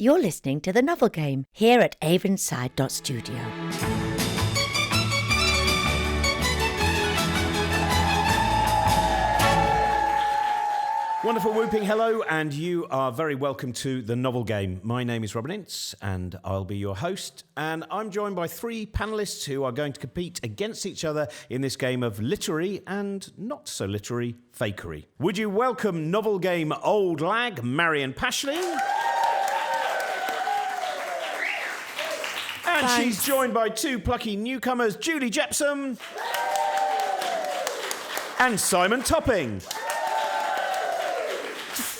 You're listening to The Novel Game here at Avonside Studio. Wonderful whooping hello, and you are very welcome to The Novel Game. My name is Robin Ince, and I'll be your host. And I'm joined by three panellists who are going to compete against each other in this game of literary and not so literary fakery. Would you welcome Novel Game old lag Marian Pashley? And Thanks. She's joined by two plucky newcomers, Julie Jepson and Simon Topping.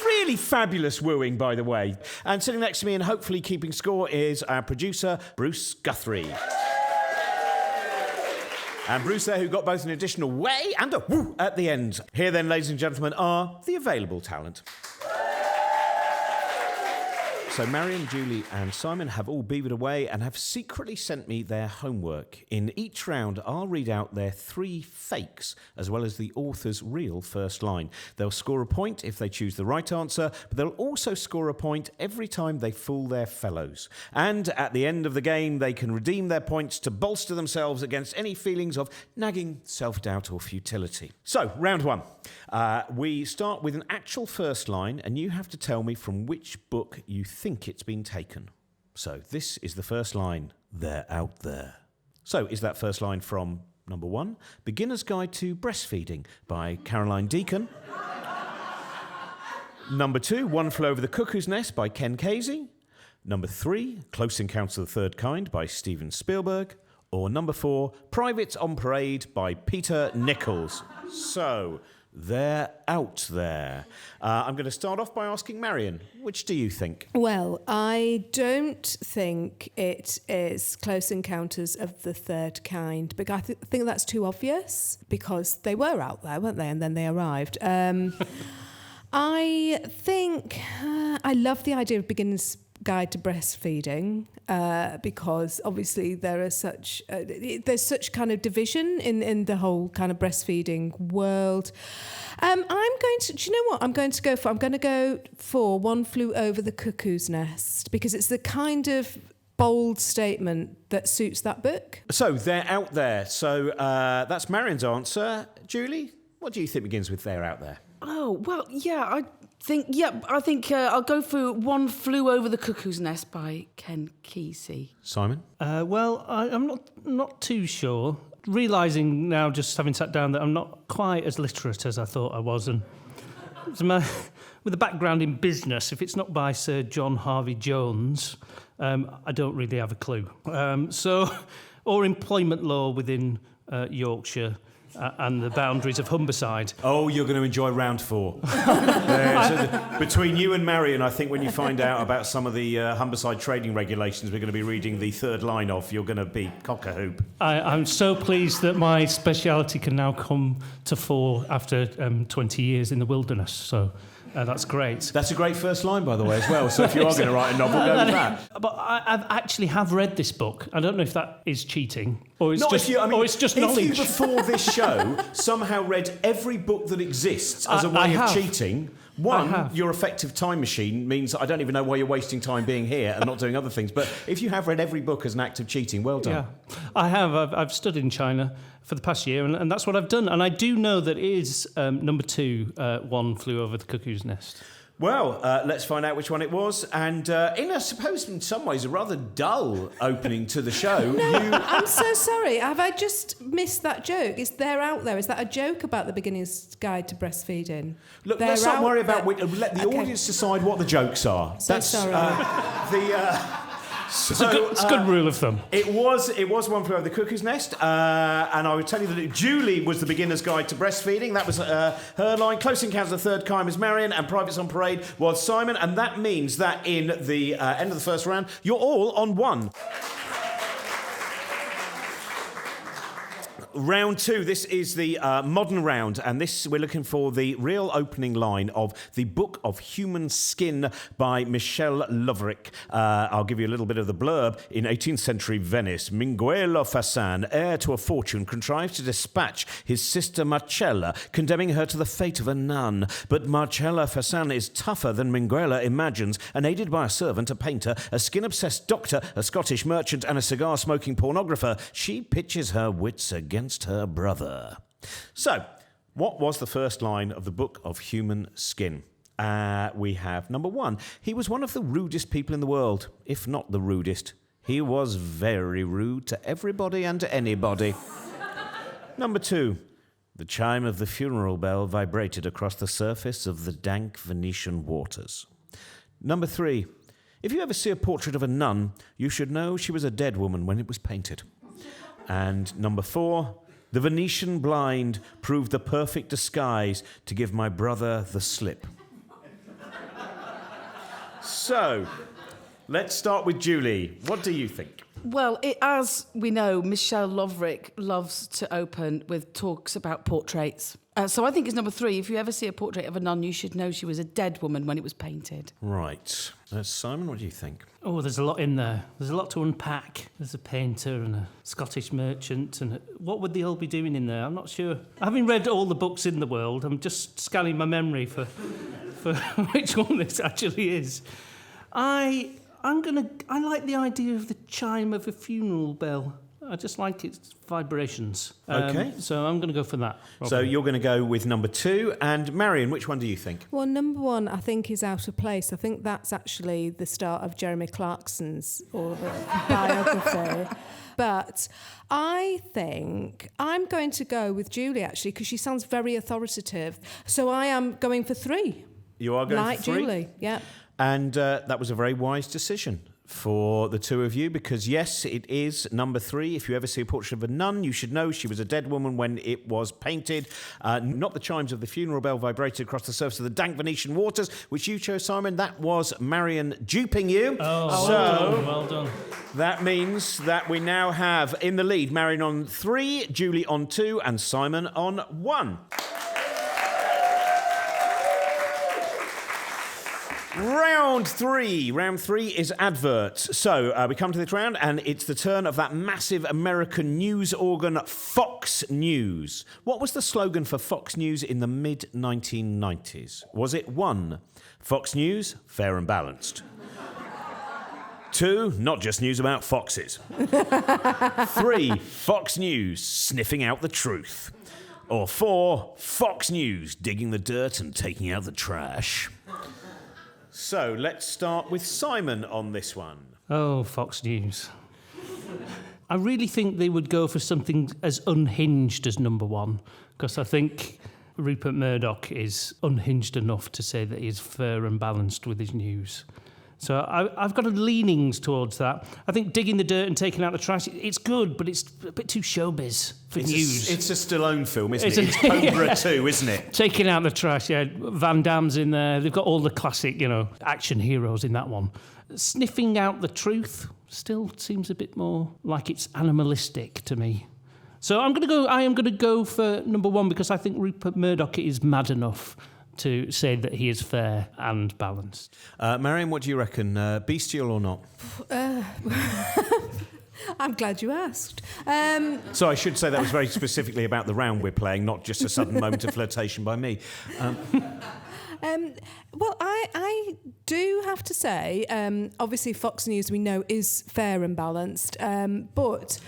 Really fabulous wooing, by the way. And sitting next to me and hopefully keeping score is our producer, Bruce Guthrie. And Bruce there, who got both an additional way and a woo at the end. Here then, ladies and gentlemen, are the available talent. So Marian, Julie and Simon have all beavered away and have secretly sent me their homework. In each round, I'll read out their three fakes, as well as the author's real first line. They'll score a point if they choose the right answer, but they'll also score a point every time they fool their fellows. And at the end of the game, they can redeem their points to bolster themselves against any feelings of nagging, self-doubt or futility. So, round one. We start with an actual first line, and you have to tell me from which book you think it's been taken. So this is the first line, they're out there. So is that first line from number one, Beginner's Guide to Breastfeeding by Caroline Deacon? Number two, One Flew Over the Cuckoo's Nest by Ken Casey? Number three, Close Encounters of the Third Kind by Steven Spielberg? Or number four, Privates on Parade by Peter Nichols? So, they're out there. I'm going to start off by asking Marian, which do you think? Well, I don't think it is Close Encounters of the Third Kind, but I think that's too obvious because they were out there, weren't they? And then they arrived. I think I love the idea of Beginner's Guide to Breastfeeding because obviously there's such kind of division in the whole kind of breastfeeding world. I'm going to go for One Flew Over the Cuckoo's Nest because it's the kind of bold statement that suits that book. So they're out there. So that's Marian's answer. Julie, what do you think begins with they're out there? Oh, well, yeah, I think I'll go for One Flew Over the Cuckoo's Nest by Ken Kesey. Simon? Well, I'm not too sure. Realising now, just having sat down, that I'm not quite as literate as I thought I was. And with a background in business, if it's not by Sir John Harvey Jones, I don't really have a clue. Or employment law within Yorkshire. And the boundaries of Humberside. Oh, you're going to enjoy round four. Between you and Marian, I think when you find out about some of the Humberside trading regulations we're going to be reading the third line of, you're going to be cock-a-hoop. I'm so pleased that my speciality can now come to fore after 20 years in the wilderness, so that's great. That's a great first line, by the way, as well, so if you are going to write a novel, go with that. But I actually have read this book. I don't know if that is cheating, or it's just knowledge. If you, before this show, somehow read every book that exists as a way of cheating, your effective time machine means I don't even know why you're wasting time being here and not doing other things. But if you have read every book as an act of cheating, well done. Yeah, I have. I've studied in China for the past year, and that's what I've done. And I do know that it is number two, One Flew Over the Cuckoo's Nest. Well, let's find out which one it was. And I suppose in some ways, a rather dull opening to the show. I'm so sorry. Have I just missed that joke? They're out there. Is that a joke about the Beginner's Guide to Breastfeeding? Look, let's not worry about let the audience decide what the jokes are. That's sorry. It's a good rule of thumb. It was One Flew Over the Cuckoo's Nest, and I would tell you that Julie was the Beginner's Guide to Breastfeeding. That was her line. Close Encounters of the Third Kind was Marian, and Privates on Parade was Simon, and that means that in the end of the first round, you're all on one. round 2. This is the modern round, and we're looking for the real opening line of The Book of Human Skin by Michel Loverick. I'll give you a little bit of the blurb. In 18th century Venice, Minguella Fassan, heir to a fortune, contrives to dispatch his sister Marcella, condemning her to the fate of a nun. But Marcella Fassan is tougher than Minguella imagines, and aided by a servant, a painter, a skin-obsessed doctor, a Scottish merchant, and a cigar-smoking pornographer, she pitches her wits against her brother. So, what was the first line of the Book of Human Skin? We have number 1. He was one of the rudest people in the world, if not the rudest. He was very rude to everybody and to anybody. Number 2. The chime of the funeral bell vibrated across the surface of the dank Venetian waters. Number 3. If you ever see a portrait of a nun, you should know she was a dead woman when it was painted. And number 4. The Venetian blind proved the perfect disguise to give my brother the slip. So, let's start with Julie. What do you think? Well, as we know, Michel Loverick loves to open with talks about portraits. So I think it's number 3. If you ever see a portrait of a nun, you should know she was a dead woman when it was painted. Right. Simon, what do you think? Oh, there's a lot in there. There's a lot to unpack. There's a painter and a Scottish merchant. And what would they all be doing in there? I'm not sure. Having read all the books in the world, I'm just scanning my memory for which one this actually is. I like the idea of the chime of a funeral bell. I just like its vibrations. Okay. So I'm going to go for that. Probably. So you're going to go with number 2. And Marian, which one do you think? Well, number 1, I think, is out of place. I think that's actually the start of Jeremy Clarkson's biography. But I think I'm going to go with Julie, actually, because she sounds very authoritative. So I am going for 3. You are going for 3? Like Julie, yeah. And that was a very wise decision for the two of you, because yes, it is number 3. If you ever see a portrait of a nun, you should know she was a dead woman when it was painted. Not the chimes of the funeral bell vibrated across the surface of the dank Venetian waters, which you chose, Simon. That was Marian duping you. Oh, so well done. That means that we now have in the lead Marian on 3, Julie on 2, and Simon on 1. Round 3. Round 3 is adverts. So we come to this round, and it's the turn of that massive American news organ, Fox News. What was the slogan for Fox News in the mid-1990s? Was it 1, Fox News, fair and balanced? 2, not just news about foxes. 3, Fox News, sniffing out the truth. Or 4, Fox News, digging the dirt and taking out the trash. So, let's start with Simon on this one. Oh, Fox News. I really think they would go for something as unhinged as number 1, because I think Rupert Murdoch is unhinged enough to say that he's fair and balanced with his news. So I've got a leanings towards that. I think digging the dirt and taking out the trash, it's good, but it's a bit too showbiz for news. It's a Stallone film, isn't it? It's Cobra 2, isn't it? Taking out the trash, yeah. Van Damme's in there. They've got all the classic, action heroes in that one. Sniffing out the truth still seems a bit more like it's animalistic to me. So I am going to go for number 1, because I think Rupert Murdoch is mad enough to say that he is fair and balanced. Marian, what do you reckon? Bestial or not? I'm glad you asked. So I should say that was very specifically about the round we're playing, not just a sudden moment of flirtation by me. Well, I do have to say, obviously Fox News we know is fair and balanced, but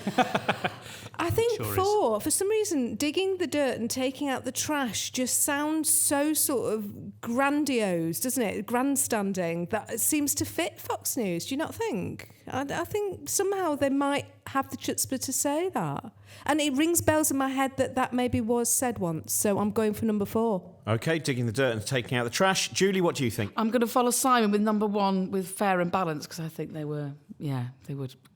I think for some reason digging the dirt and taking out the trash just sounds so sort of grandiose, doesn't it? Grandstanding, that it seems to fit Fox News. Do you not think? I think somehow they might have the chutzpah to say that. And it rings bells in my head that maybe was said once. So I'm going for number 4. OK, digging the dirt and taking out the trash. Julie, what do you think? I'm going to follow Simon with number 1 with fair and balanced, because I think they were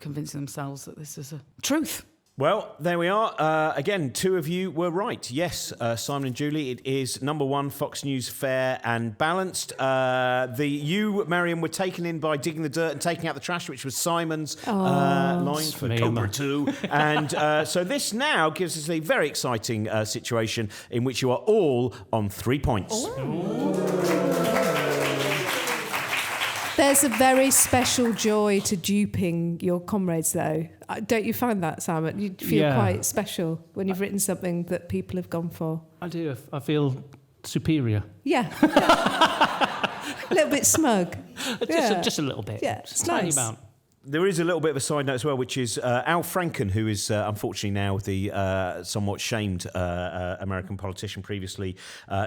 convincing themselves that this is a truth. Well, there we are. Again, two of you were right. Yes, Simon and Julie, it is number one, Fox News, fair and balanced. You, Marian, were taken in by digging the dirt and taking out the trash, which was Simon's line for Cobra 2. And so this now gives us a very exciting situation in which you are all on 3 points. There's a very special joy to duping your comrades, though. Don't you find that, Simon? You feel quite special when you've written something that people have gone for. I do. I feel superior. Yeah. A little bit smug. Just a little bit. Yeah, it's tiny nice. amount. There is a little bit of a side note as well, which is Al Franken, who is unfortunately now the somewhat shamed American politician, previously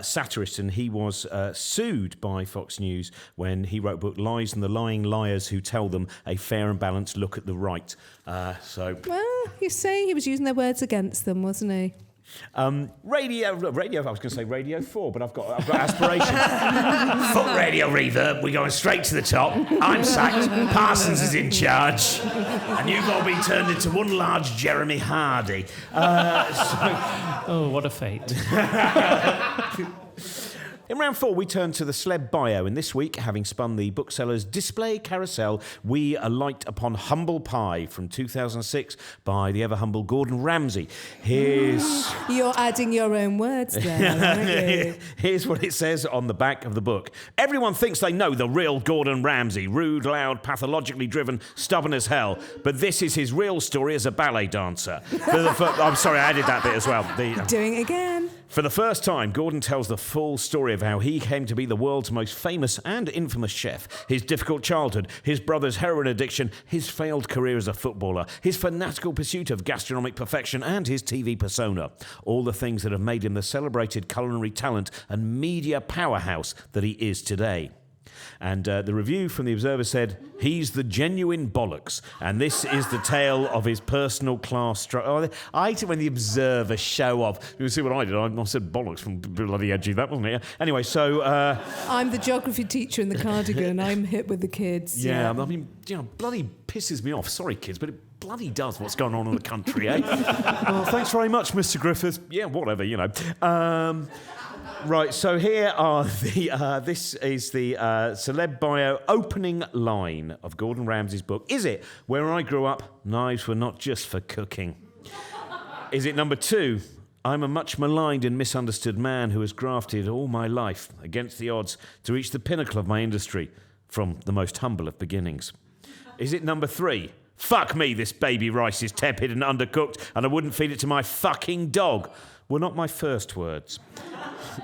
satirist, and he was sued by Fox News when he wrote a book, Lies and the Lying Liars Who Tell Them, A Fair and Balanced Look at the Right. Well, you see, he was using their words against them, wasn't he? Radio, I was going to say Radio 4, but I've got aspirations. Fuck Radio Reverb, we're going straight to the top. I'm sacked, Parsons is in charge, and you've all been turned into one large Jeremy Hardy. Oh, what a fate. In round 4, we turn to the celeb bio, and this week, having spun the bookseller's display carousel, we alight upon Humble Pie from 2006 by the ever-humble Gordon Ramsay. You're adding your own words there, aren't you? Here's what it says on the back of the book. Everyone thinks they know the real Gordon Ramsay, rude, loud, pathologically driven, stubborn as hell, but this is his real story as a ballet dancer. I'm sorry, I added that bit as well. Doing it again. For the first time, Gordon tells the full story of how he came to be the world's most famous and infamous chef, his difficult childhood, his brother's heroin addiction, his failed career as a footballer, his fanatical pursuit of gastronomic perfection, and his TV persona. All the things that have made him the celebrated culinary talent and media powerhouse that he is today. And the review from The Observer said, he's the genuine bollocks, and this is the tale of his personal class struggle. I hate it when The Observer show off. You see what I did? I said bollocks from bloody edgy, that wasn't it? Anyway, so... I'm the geography teacher in the cardigan. I'm hit with the kids. Yeah, I mean, bloody pisses me off. Sorry, kids, but it bloody does what's going on in the country, eh? Well, thanks very much, Mr. Griffiths. Yeah, whatever, Right, so here are this is the celeb bio opening line of Gordon Ramsay's book. Is it, where I grew up, knives were not just for cooking? Is it number 2, I'm a much maligned and misunderstood man who has grafted all my life against the odds to reach the pinnacle of my industry from the most humble of beginnings? Is it number 3, fuck me, this baby rice is tepid and undercooked and I wouldn't feed it to my fucking dog? Were not my first words.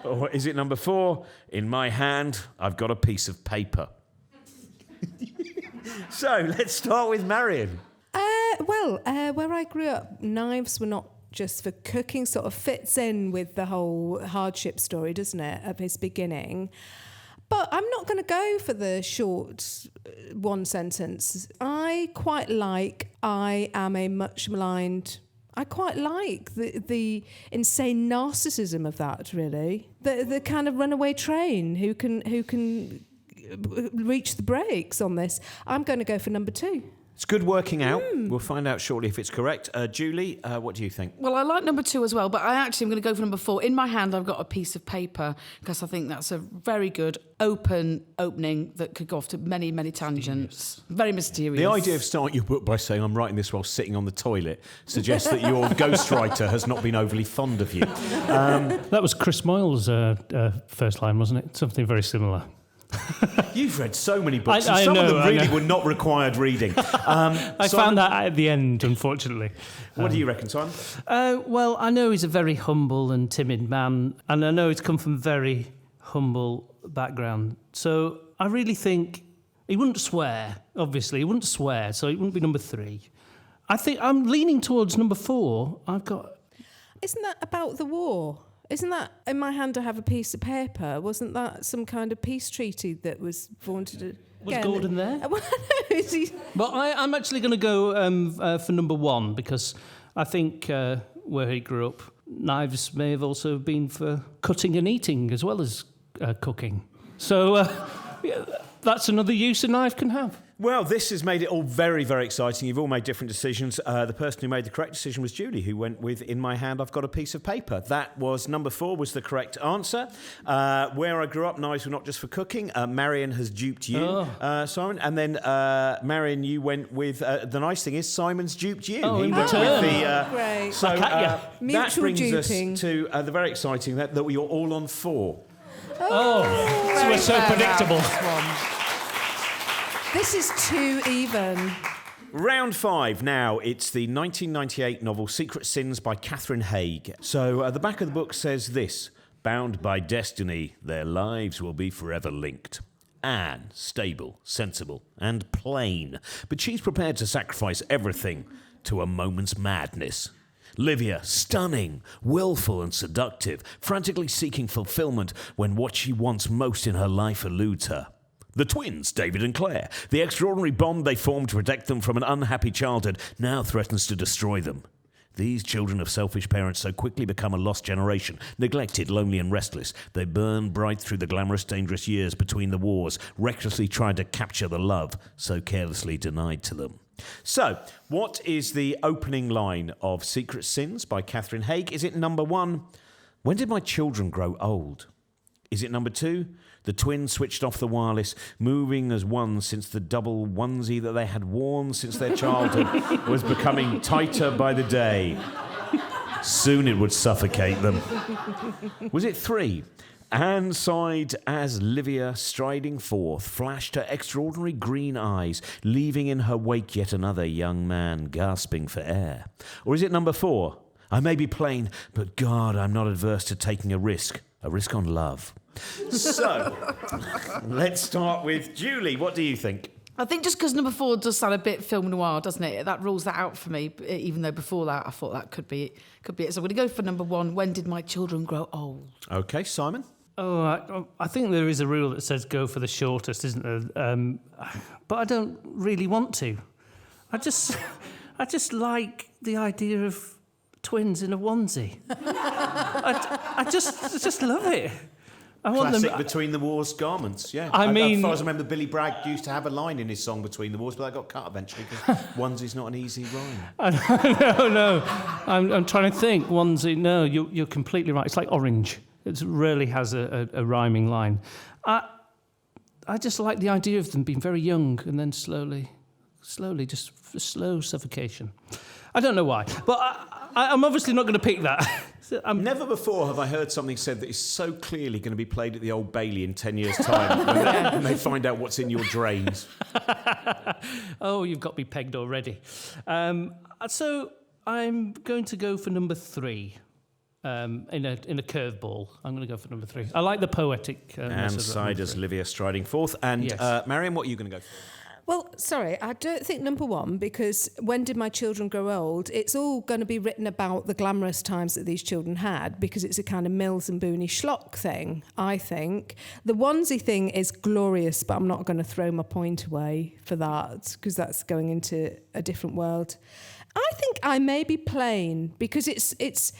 Or is it number 4? In my hand, I've got a piece of paper. So, let's start with Marian. Where I grew up, knives were not just for cooking, sort of fits in with the whole hardship story, doesn't it, of his beginning. But I'm not going to go for the short one sentence. I quite like, I am a much maligned... I quite like the insane narcissism of that, really. The kind of runaway train who can reach the brakes on this. I'm going to go for number 2. It's good working out. We'll find out shortly if it's correct. Julie, what do you think? Well, I like number 2 as well, but I actually am going to go for number 4. In my hand, I've got a piece of paper because I think that's a very good opening that could go off to many, many tangents. Very mysterious. The idea of starting your book by saying, I'm writing this while sitting on the toilet, suggests that your ghostwriter has not been overly fond of you. That was Chris Moyle's first line, wasn't it? Something very similar. You've read so many books, I and some know, of them really were not required reading. I found that at the end, unfortunately. What do you reckon, Simon? Well, I know he's a very humble and timid man, and I know he's come from a very humble background. So I really think he wouldn't swear, obviously. He wouldn't swear, so it wouldn't be number 3. I think I'm leaning towards number 4. Isn't that about the war? Isn't that, in my hand I have a piece of paper? Wasn't that some kind of peace treaty that was vaunted? Was Gordon there? Well, no, is he? But I'm actually going to go for number 1 because I think where he grew up, knives may have also been for cutting and eating as well as cooking. So that's another use a knife can have. Well, this has made it all very, very exciting. You've all made different decisions. The person who made the correct decision was Julie, who went with "In my hand, I've got a piece of paper." That was number 4, was the correct answer. Where I grew up, knives were not just for cooking. Marian has duped you, Simon. And then, Marian, you went with... the nice thing is Simon's duped you. Oh, he in went return. with the... Great. So that Mutual brings duping. us to the very exciting that you're all on 4. So we're so predictable. This is too even. Round 5 now. It's the 1998 novel Secret Sins by Catherine Haig. So at the back of the book says this: bound by destiny, their lives will be forever linked. Anne, stable, sensible, and plain. But she's prepared to sacrifice everything to a moment's madness. Livia, stunning, willful and seductive, frantically seeking fulfillment when what she wants most in her life eludes her. The twins, David and Claire, the extraordinary bond they formed to protect them from an unhappy childhood, now threatens to destroy them. These children of selfish parents so quickly become a lost generation, neglected, lonely and restless. They burn bright through the glamorous, dangerous years between the wars, recklessly trying to capture the love so carelessly denied to them. So, what is the opening line of Secret Sins by Catherine Haig? Is it number 1, when did my children grow old? Is it number 2, the twins switched off the wireless, moving as one since the double onesie that they had worn since their childhood was becoming tighter by the day? Soon it would suffocate them. Was it 3? Anne sighed as Livia, striding forth, flashed her extraordinary green eyes, leaving in her wake yet another young man gasping for air? Or is it number 4? I may be plain, but God, I'm not adverse to taking a risk on love. So, let's start with Julie. What do you think? I think just because number 4 does sound a bit film noir, doesn't it? That rules that out for me, even though before that I thought that could be it. So I'm going to go for number 1, when did my children grow old? Okay, Simon? Oh, I think there is a rule that says go for the shortest, isn't there? But I don't really want to. I just like the idea of twins in a onesie. I just love it. I want Classic them. Between the Wars garments, yeah. I mean... As far as I remember, Billy Bragg used to have a line in his song Between the Wars, but that got cut eventually because onesie's not an easy rhyme. No. I'm trying to think. Onesie, no, you're completely right. It's like orange. It really has a rhyming line. I just like the idea of them being very young and then slowly, just slow suffocation. I don't know why, but I'm obviously not going to pick that. Never before have I heard something said that is so clearly going to be played at the Old Bailey in 10 years' time when they find out what's in your drains. Oh, you've got me pegged already. So I'm going to go for number 3. In a curveball, I'm going to go for number 3. I like the poetic. And Siders, Livia striding forth. And yes. Marian, what are you going to go for? Well, sorry, I don't think number 1, because when did my children grow old? It's all going to be written about the glamorous times that these children had, because it's a kind of Mills and Booney schlock thing, I think. The onesie thing is glorious, but I'm not going to throw my point away for that, because that's going into a different world. I think I may be plain, because it's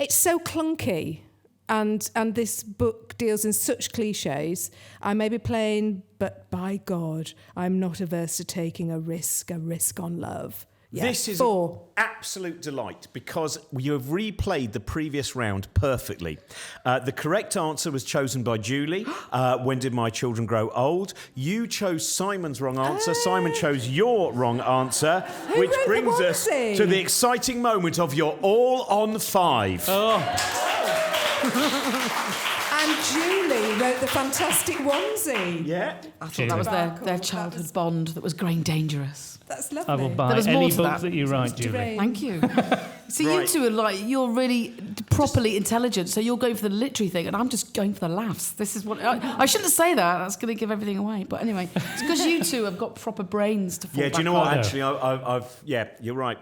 so clunky. And this book deals in such cliches. I may be plain, but by God, I'm not averse to taking a risk on love. Yeah. This is 4. an absolute delight because you have replayed the previous round perfectly. The correct answer was chosen by Julie. When did my children grow old? You chose Simon's wrong answer. Simon chose your wrong answer, which brings us to the exciting moment of you're all on 5. Oh. And Julie wrote the fantastic onesie. Yeah. I thought that was their childhood bond that was growing dangerous. That's lovely. I will buy There was more any to book that. that you write, Julie. Thank you. See, Right. you two are you're really properly intelligent, so you're going for the literary thing, and I'm just going for the laughs. This is what... I shouldn't say that. That's going to give everything away. But anyway, it's because you two have got proper brains to fall Yeah, back do you know what? on. Actually, I've yeah, you're right.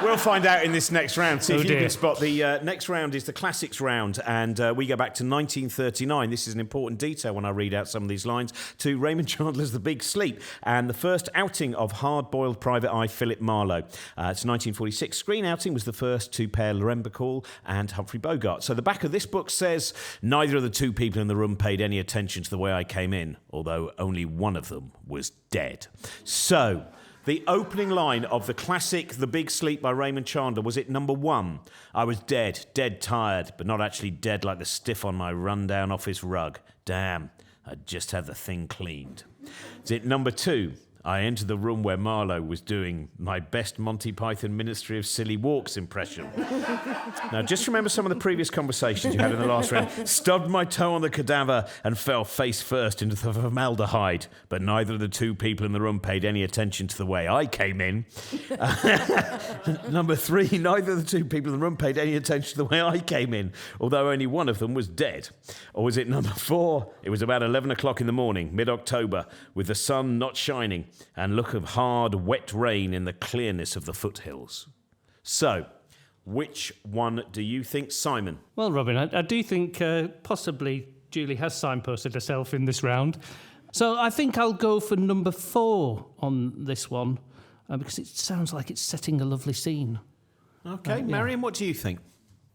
We'll find out in this next round. See if you dear. can spot. The next round is the classics round, and we go back to 1939. This is an important detail when I read out some of these lines, to Raymond Chandler's The Big Sleep, and the first outing of hard-boiled private eye Philip Marlowe. It's 1946. Screen outing was the first to pair Lorraine Bacall and Humphrey Bogart. So the back of this book says, neither of the two people in the room paid any attention to the way I came in, although only one of them was dead. So... the opening line of the classic The Big Sleep by Raymond Chandler, was it number 1? I was dead tired, but not actually dead like the stiff on my rundown office rug. Damn, I'd just had the thing cleaned. Is it number 2? I entered the room where Marlowe was doing my best Monty Python Ministry of Silly Walks impression. Now, just remember some of the previous conversations you had in the last round. Stubbed my toe on the cadaver and fell face first into the formaldehyde, but neither of the two people in the room paid any attention to the way I came in. Number 3, neither of the two people in the room paid any attention to the way I came in, although only one of them was dead. Or was it number 4? It was about 11 o'clock in the morning, mid-October, with the sun not shining, and look of hard, wet rain in the clearness of the foothills. So, which one do you think, Simon? Well, Robin, I do think possibly Julie has signposted herself in this round. So I think I'll go for number 4 on this one, because it sounds like it's setting a lovely scene. Okay, Marian, what do you think?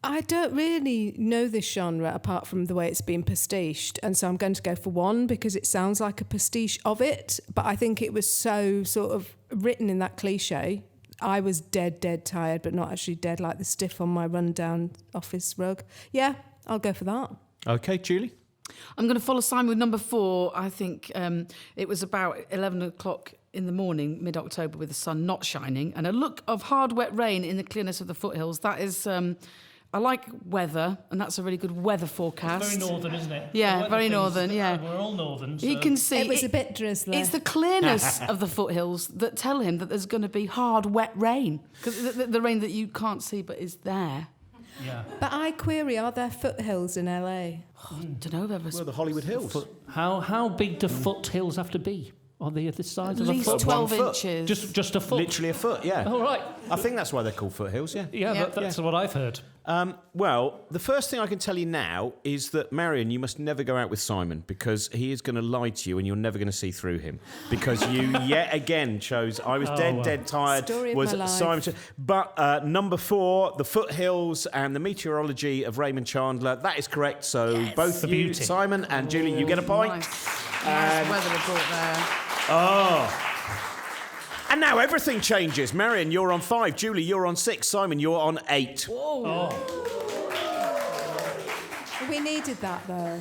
I don't really know this genre apart from the way it's been pastiched, and so I'm going to go for 1 because it sounds like a pastiche of it, but I think it was so sort of written in that cliche. I was dead tired, but not actually dead like the stiff on my rundown office rug. Yeah, I'll go for that. Okay, Julie? I'm going to follow Simon with number 4. I think it was about 11 o'clock in the morning, mid-October, with the sun not shining, and a look of hard, wet rain in the clearness of the foothills. That is... I like weather, and that's a really good weather forecast. Very northern, isn't it? Yeah, very northern, yeah. We're all northern. So. You can see... It was a bit drizzly. It's the clearness of the foothills that tell him that there's going to be hard, wet rain. Because the rain that you can't see but is there. Yeah. But I query, are there foothills in LA? Oh, don't know if ever... Well, the Hollywood Hills. How big do foothills have to be? Are they at the size of a foot? At least 12 1 foot. inches. Just a foot? Literally a foot, yeah. Oh, right. I think that's why they're called foothills, yeah. Yeah, that's what I've heard. Well, the first thing I can tell you now is that, Marian, you must never go out with Simon because he is going to lie to you and you're never going to see through him. Because you yet again chose I was dead tired. Story of was my life. Simon. But number 4, the foothills and the meteorology of Raymond Chandler. That is correct. So both The you, beauty. Simon and Julie, you get a point. Nice weather report there. Oh. And now everything changes. Marian, you're on 5. Julie, you're on 6. Simon, you're on 8. We needed that, though.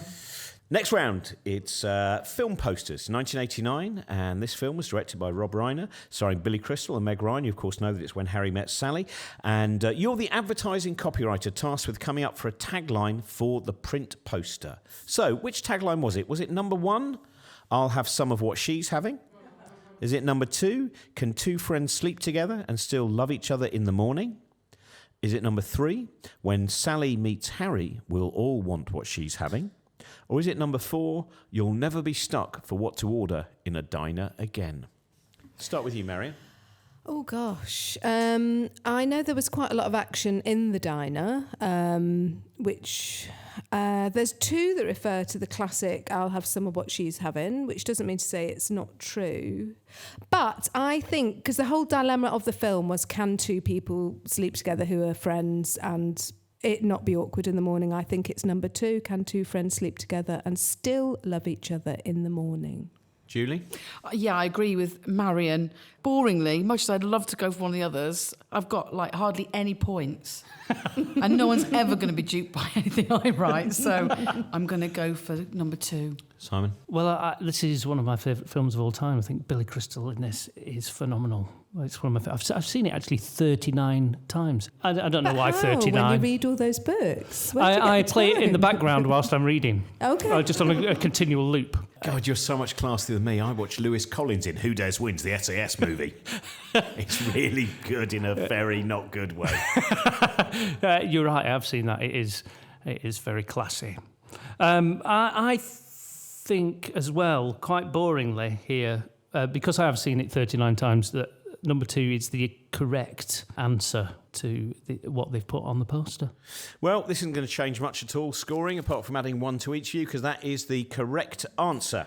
Next round, it's film posters, 1989, and this film was directed by Rob Reiner, starring Billy Crystal and Meg Ryan. You, of course, know that it's When Harry Met Sally. And you're the advertising copywriter tasked with coming up for a tagline for the print poster. So, which tagline was it? Was it number 1, I'll have some of what she's having? Is it number 2, can two friends sleep together and still love each other in the morning? Is it number 3, when Sally meets Harry, we'll all want what she's having? Or is it number 4, you'll never be stuck for what to order in a diner again? Start with you, Marian. Oh, gosh. I know there was quite a lot of action in the diner, which... there's 2 that refer to the classic I'll have some of what she's having, which doesn't mean to say it's not true. But I think, because the whole dilemma of the film was, can 2 people sleep together who are friends and it not be awkward in the morning? I think it's number 2, can 2 friends sleep together and still love each other in the morning? Julie? Yeah, I agree with Marian. Boringly, much as I'd love to go for one of the others, I've got hardly any points. And no one's ever going to be duped by anything I write, so I'm going to go for number 2. Simon? Well, this is one of my favourite films of all time. I think Billy Crystal in this is phenomenal. It's one of my I've seen it actually 39 times. I don't know why 39. When you read all those books? I play it in the background whilst I'm reading. Okay. Just on a continual loop. God, you're so much classier than me. I watched Lewis Collins in Who Dares Wins, the SAS movie. It's really good in a very not good way. You're right, I've seen that. It is very classy. I think as well, quite boringly here, because I have seen it 39 times, that number 2 is the correct answer to what they've put on the poster. Well, this isn't going to change much at all, scoring, apart from adding 1 to each of you, because that is the correct answer.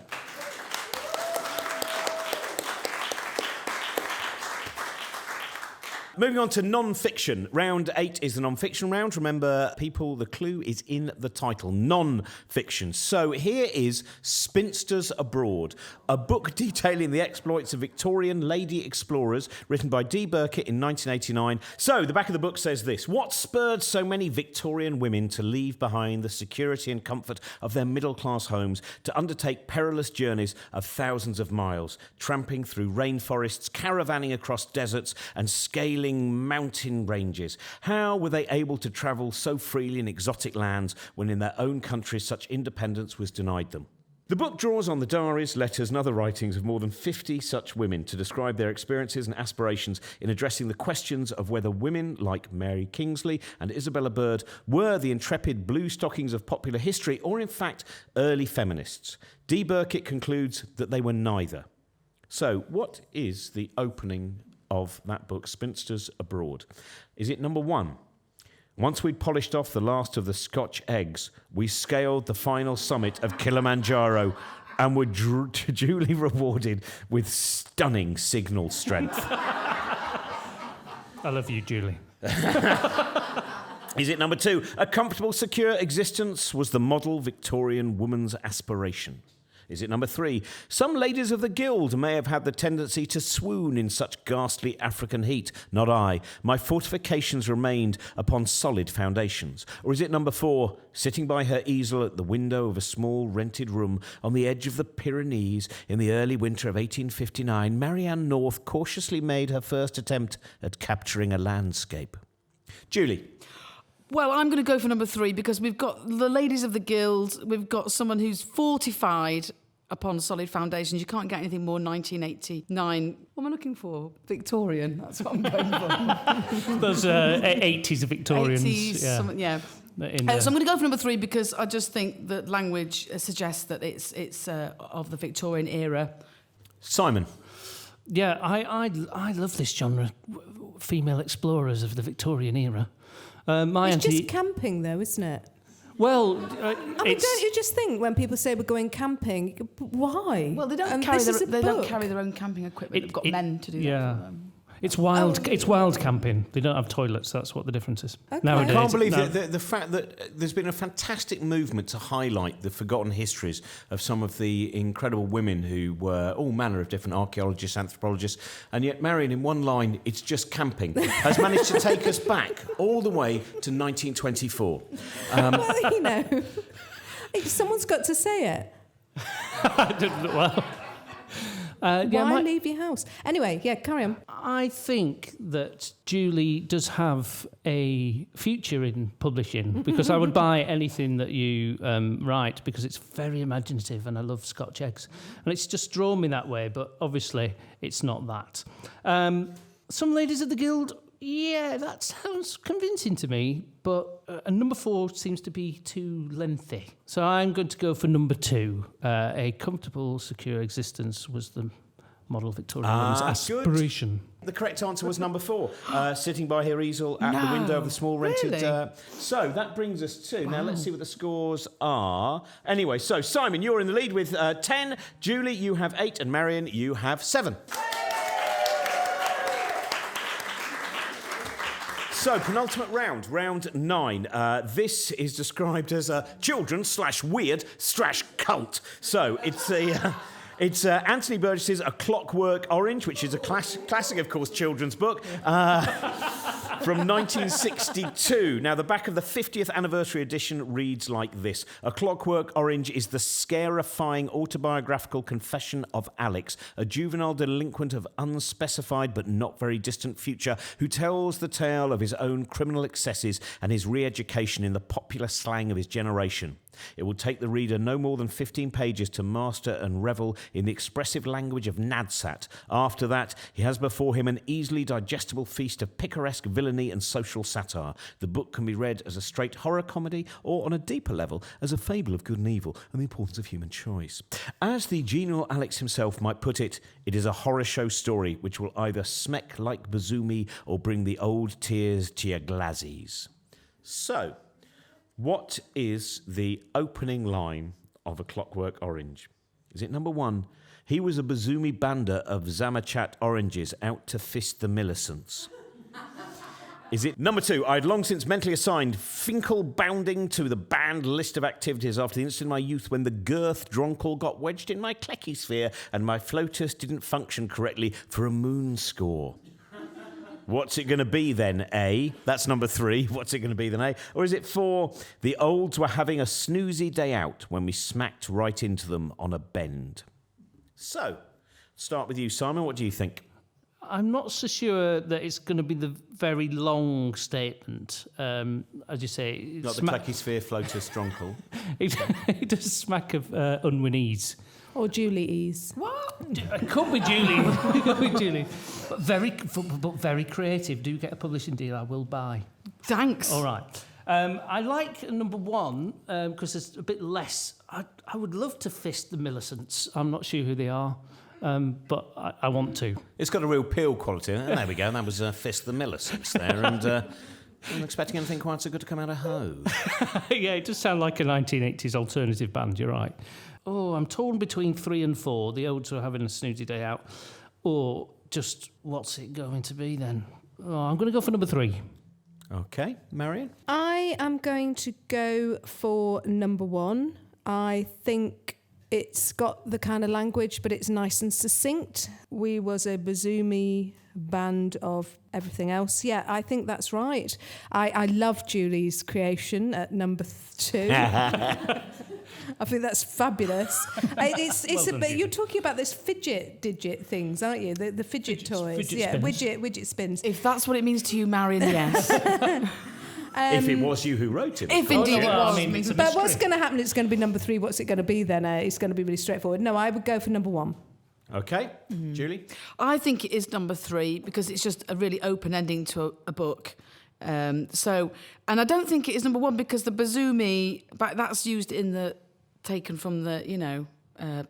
Moving on to non-fiction. Round 8 is the non-fiction round. Remember, people, the clue is in the title. Non-fiction. So here is Spinsters Abroad, a book detailing the exploits of Victorian lady explorers, written by D. Burkitt in 1989. So the back of the book says this: what spurred so many Victorian women to leave behind the security and comfort of their middle-class homes to undertake perilous journeys of thousands of miles, tramping through rainforests, caravanning across deserts, and scaling mountain ranges? How were they able to travel so freely in exotic lands when in their own countries such independence was denied them? The book draws on the diaries, letters and other writings of more than 50 such women to describe their experiences and aspirations in addressing the questions of whether women like Mary Kingsley and Isabella Bird were the intrepid blue stockings of popular history or in fact early feminists. D. Burkitt concludes that they were neither. So what is the opening of that book, Spinsters Abroad? Is it number 1? Once we'd polished off the last of the Scotch eggs, we scaled the final summit of Kilimanjaro and were duly rewarded with stunning signal strength. I love you, Julie. Is it number 2? A comfortable, secure existence was the model Victorian woman's aspiration. Is it number 3? Some ladies of the guild may have had the tendency to swoon in such ghastly African heat. Not I. My fortifications remained upon solid foundations. Or is it number 4? Sitting by her easel at the window of a small rented room on the edge of the Pyrenees in the early winter of 1859, Marianne North cautiously made her first attempt at capturing a landscape. Julie. Well, I'm going to go for number 3 because we've got the ladies of the guild. We've got someone who's fortified upon solid foundations. You can't get anything more 1989. What am I looking for? Victorian. That's what I'm going for. Those 80s Victorians. 80s, yeah. something, yeah. So I'm going to go for number 3 because I just think that language suggests that it's of the Victorian era. Simon. Yeah, I love this genre, female explorers of the Victorian era. It's just camping, though, isn't it? Well, I mean, don't you just think when people say we're going camping, why? Well, they don't carry their own camping equipment. They've got men to do that for them. It's wild. It's wild camping. They don't have toilets. That's what the difference is. Okay. Nowadays, I can't believe the fact that there's been a fantastic movement to highlight the forgotten histories of some of the incredible women who were all manner of different archaeologists, anthropologists, and yet Marian, in one line, it's just camping, has managed to take us back all the way to 1924. Well, you know, someone's got to say it. Well. Why leave your house? Anyway, yeah, carry on. I think that Julie does have a future in publishing because I would buy anything that you write because it's very imaginative and I love Scotch eggs. And it's just drawn me that way, but obviously it's not that. Some ladies of the guild, yeah, that sounds convincing to me, but number 4 seems to be too lengthy. So I'm going to go for number 2. A comfortable, secure existence was the model Victorian woman's aspiration. Good. The correct answer was number 4, sitting by her easel at the window of the small rented... Really? So that brings us to... Now, let's see what the scores are. Anyway, so Simon, you're in the lead with 10. Julie, you have 8. And Marian, you have 7. So, penultimate round, round 9. This is described as a children/weird/cult. So, it's Anthony Burgess's A Clockwork Orange, which is a classic, of course, children's book, from 1962. Now, the back of the 50th anniversary edition reads like this. A Clockwork Orange is the scarifying autobiographical confession of Alex, a juvenile delinquent of unspecified but not very distant future, who tells the tale of his own criminal excesses and his re-education in the popular slang of his generation. It will take the reader no more than 15 pages to master and revel in the expressive language of Nadsat. After that, he has before him an easily digestible feast of picaresque villainy and social satire. The book can be read as a straight horror comedy or, on a deeper level, as a fable of good and evil and the importance of human choice. As the genial Alex himself might put it, it is a horror show story which will either smeck like Bazoomi or bring the old tears to your glazzies. So, what is the opening line of A Clockwork Orange? Is it number 1? He was a Bazoomi bander of Zamachat oranges out to fist the Millicents. Is it number 2? I'd long since mentally assigned Finkel bounding to the banned list of activities after the incident in my youth when the girth dronkel got wedged in my Clecky sphere and my flotus didn't function correctly for a moon score. What's it going to be then, A? That's number 3. What's it going to be then, A? Or is it 4? The olds were having a snoozy day out when we smacked right into them on a bend. So, start with you, Simon. What do you think? I'm not so sure that it's going to be the very long statement. As you say... Not the Clecky sphere flotus dronkel. It does smack of Unwin Ease. Or Julie Ease. What? It could be Julie. It could be Julie. But very creative. Do get a publishing deal. I will buy. Thanks. All right. I like number 1 because there's a bit less. I would love to fist the Millicents. I'm not sure who they are, but I want to. It's got a real peel quality. And there we go. That was Fist the Millicents there. And I'm expecting anything quite so good to come out of Hove. Yeah, it does sound like a 1980s alternative band. You're right. Oh, I'm torn between 3 and 4. The olds are having a snooty day out. Or just, what's it going to be then? Oh, I'm going to go for number 3. OK. Marian? I am going to go for number 1. I think it's got the kind of language, but it's nice and succinct. We was a Bazoomi band of everything else. Yeah, I think that's right. I love Julie's creation at number 2. I think that's fabulous. It's Well done, you're talking about this fidget digit things, aren't you? The fidget toys. Fidget spins. Widget spins. If that's what it means to you, Marian, yes. If it was you who wrote it. If indeed it was. It's a But mystery. what's going to happen? It's going to be number 3. What's it going to be then? It's going to be really straightforward. No, I would go for number 1. OK. Julie? I think it is number 3 because it's just a really open ending to a book. And I don't think it is number 1 because the Bazoomi, but that's used in the taken from the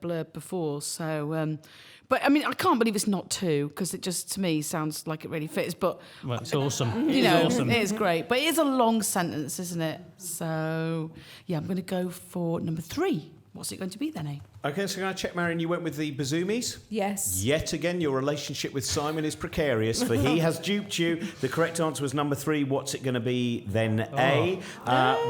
blurb before. So, but I mean, I can't believe it's not 2 because it just to me sounds like it really fits. But Well, it's awesome. it is great. But it is a long sentence, isn't it? So yeah, I'm going to go for number 3. What's it going to be then, eh? OK, so can I check, Marian, you went with the Bazoomis? Yes. Yet again, your relationship with Simon is precarious, for he has duped you. The correct answer was number 3. What's it going to be then, A?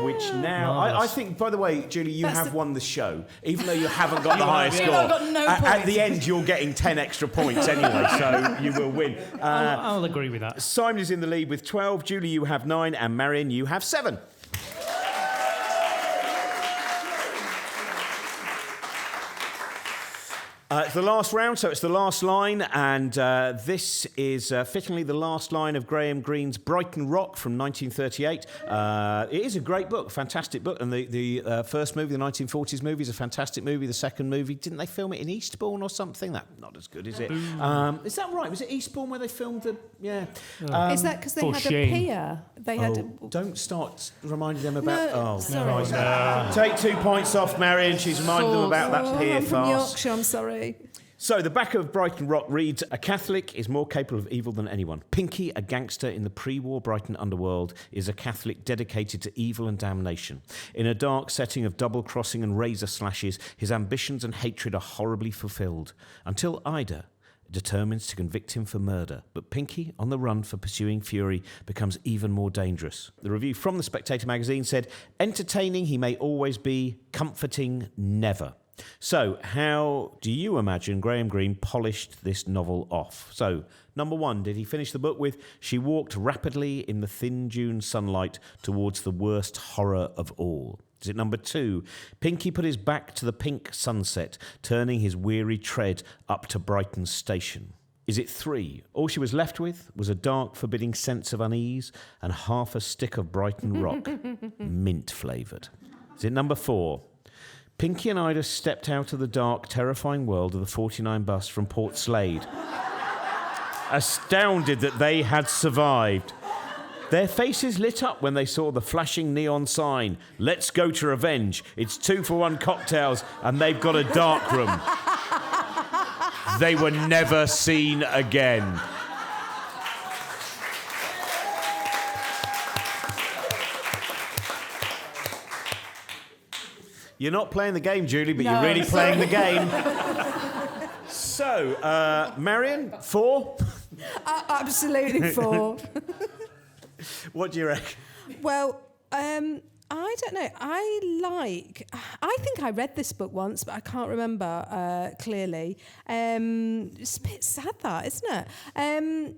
Which now... I think, by the way, Julie, you have won the show, even though you haven't got the highest score. I've got no At points. the end, you're getting 10 extra points anyway, so you will win. I'll agree with that. Simon is in the lead with 12. Julie, you have 9. And Marian, you have 7. It's the last round, so it's the last line, and this is fittingly the last line of Graham Greene's Brighton Rock from 1938. It is a great book, fantastic book, and the first movie, the 1940s movie, is a fantastic movie. The second movie, didn't they film it in Eastbourne or something? That's not as good, is it? Is that right? Was it Eastbourne where they filmed the... Yeah. Is that because they For had shame. a pier? They had Don't start reminding them about... sorry. Take 2 points off Marian. She's reminded them about that pier I'm from farce. Yorkshire, I'm sorry. So the back of Brighton Rock reads, a Catholic is more capable of evil than anyone. Pinky, a gangster in the pre-war Brighton underworld, is a Catholic dedicated to evil and damnation. In a dark setting of double-crossing and razor slashes, his ambitions and hatred are horribly fulfilled. Until Ida determines to convict him for murder. But Pinky, on the run for pursuing fury, becomes even more dangerous. The review from The Spectator magazine said, entertaining he may always be, comforting never. So, how do you imagine Graham Greene polished this novel off? So, number 1, did he finish the book with, she walked rapidly in the thin June sunlight towards the worst horror of all? Is it number 2, Pinky put his back to the pink sunset, turning his weary tread up to Brighton station? Is it 3, all she was left with was a dark, forbidding sense of unease and half a stick of Brighton Rock, mint-flavoured? Is it number 4? Pinky and Ida stepped out of the dark, terrifying world of the 49 bus from Port Slade, astounded that they had survived. Their faces lit up when they saw the flashing neon sign, "Let's go to revenge. It's 2-for-1 cocktails and they've got a dark room." They were never seen again. You're not playing the game, Julie, but you're really playing the game. So, Marian, 4? Absolutely 4. What do you reckon? Well, I don't know. I think I read this book once, but I can't remember clearly. It's a bit sad, that, isn't it?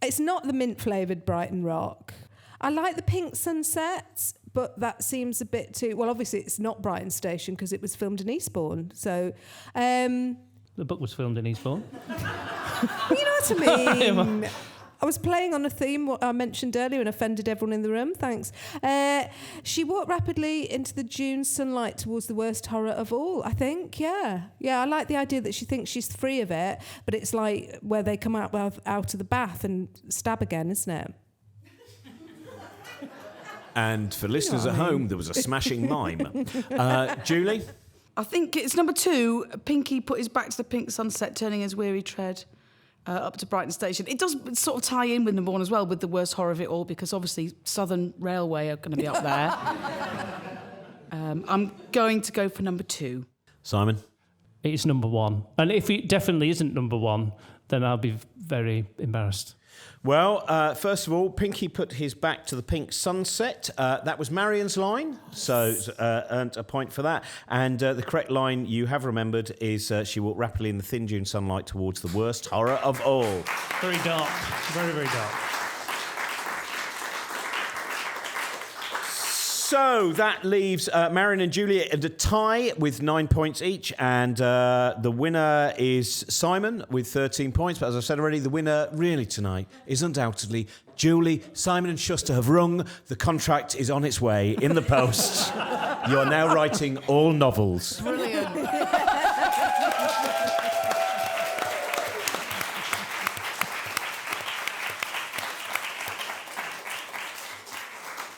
It's not the mint-flavoured Brighton Rock. I like the pink sunsets, but that seems a bit too... Well, obviously, it's not Brighton Station because it was filmed in Eastbourne. So... The book was filmed in Eastbourne. You know what I mean? I was playing on a theme, what I mentioned earlier, and offended everyone in the room. Thanks. She walked rapidly into the June sunlight towards the worst horror of all, I think. Yeah, I like the idea that she thinks she's free of it, but it's like where they come out of the bath and stab again, isn't it? And for listeners at home, there was a smashing mime. Julie? I think it's number 2. Pinky put his back to the pink sunset, turning his weary tread up to Brighton Station. It does sort of tie in with number 1 as well, with the worst horror of it all, because obviously Southern Railway are going to be up there. I'm going to go for number 2. Simon? It's number 1. And if it definitely isn't number 1, then I'll be very embarrassed. Well, first of all, Pinky put his back to the pink sunset. That was Marian's line, so earned a point for that. And the correct line you have remembered is she walked rapidly in the thin June sunlight towards the worst horror of all. Very dark. Very, very dark. So that leaves Marian and Julie at a tie with 9 points each, and the winner is Simon with 13 points. But as I've said already, the winner really tonight is undoubtedly Julie. Simon and Schuster have rung. The contract is on its way in the post. You are now writing all novels. Brilliant.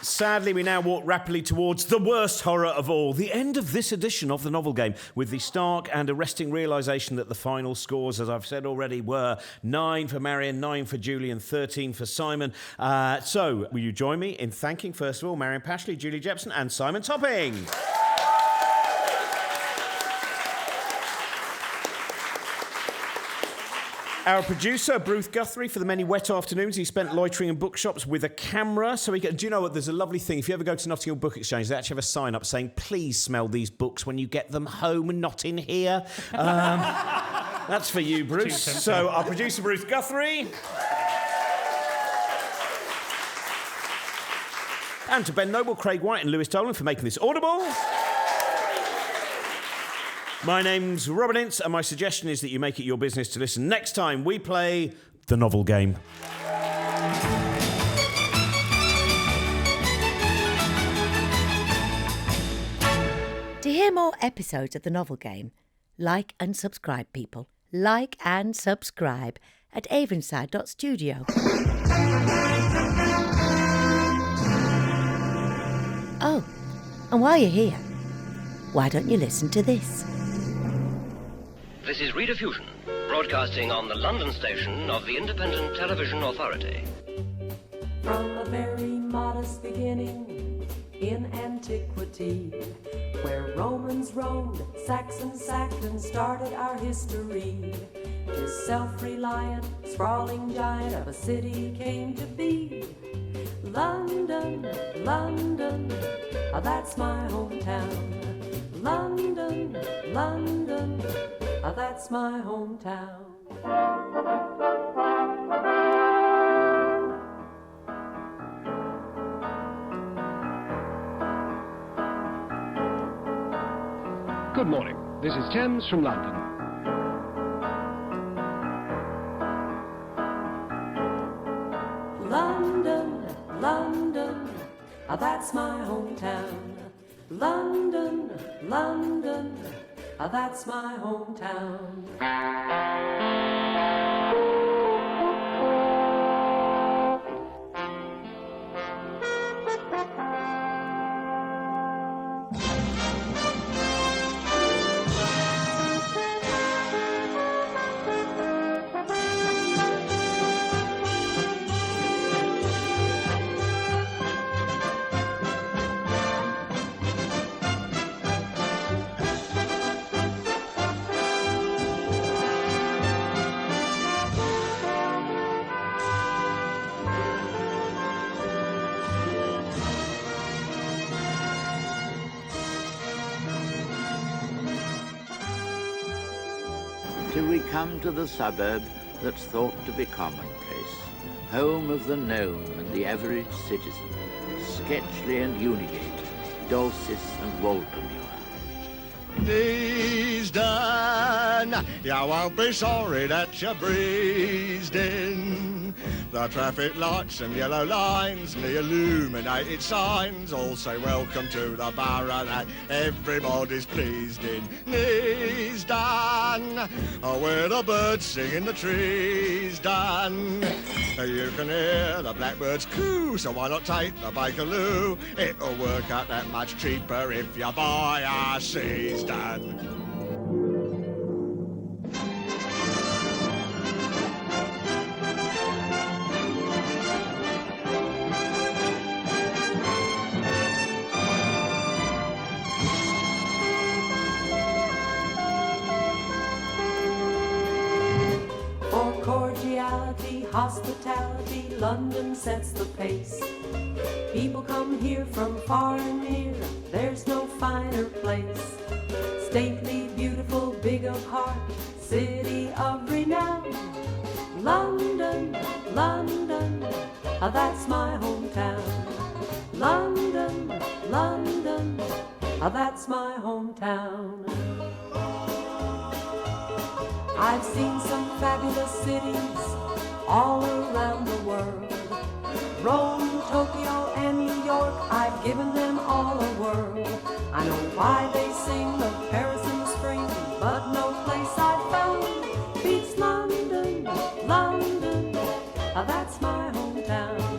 Sadly, we now walk rapidly towards the worst horror of all, the end of this edition of the novel game, with the stark and arresting realisation that the final scores, as I've said already, were 9 for Marian, 9 for Julie, and 13 for Simon. So, will you join me in thanking, first of all, Marian Pashley, Julie Jepson, and Simon Topping? Our producer, Bruce Guthrie, for the many wet afternoons he spent loitering in bookshops with a camera. So do you know what? There's a lovely thing. If you ever go to Notting Hill Book Exchange, they actually have a sign up saying, "Please smell these books when you get them home and not in here." That's for you, Bruce. So our producer, Bruce Guthrie. And to Ben Noble, Craig White and Lewis Dolan for making this audible. My name's Robin Ince, and my suggestion is that you make it your business to listen next time we play the novel game. To hear more episodes of the novel game, like and subscribe, people. Like and subscribe at Avonside.studio. Oh, and while you're here, why don't you listen to this? This is Rediffusion, broadcasting on the London station of the Independent Television Authority. From a very modest beginning in antiquity, where Romans roamed, Saxons sacked and started our history, this self-reliant, sprawling giant of a city came to be. London, London, that's my hometown. London, London, that's my hometown. Good morning. This is Thames from London. London, London, that's my hometown. London, London, that's my hometown. Till we come to the suburb that's thought to be commonplace, home of the gnome and the average citizen, Sketchley and Unigate, Dulcis and Walpermuir. Neasden, you won't be sorry that you breezed in. The traffic lights and yellow lines and the illuminated signs all say welcome to the borough that everybody's pleased in. Neasden, where the birds sing in the trees, done. You can hear the blackbirds coo, so why not take the Bakerloo? It'll work out that much cheaper if you buy a Seasden. Hospitality, London sets the pace. People come here from far and near, there's no finer place. Stately, beautiful, big of heart, city of renown. London, London, that's my hometown. London, London, that's my hometown. I've seen some fabulous cities all around the world. Rome, Tokyo, and New York, I've given them all a whirl. I know why they sing of Paris in the spring, but no place I've found beats London, London, that's my hometown.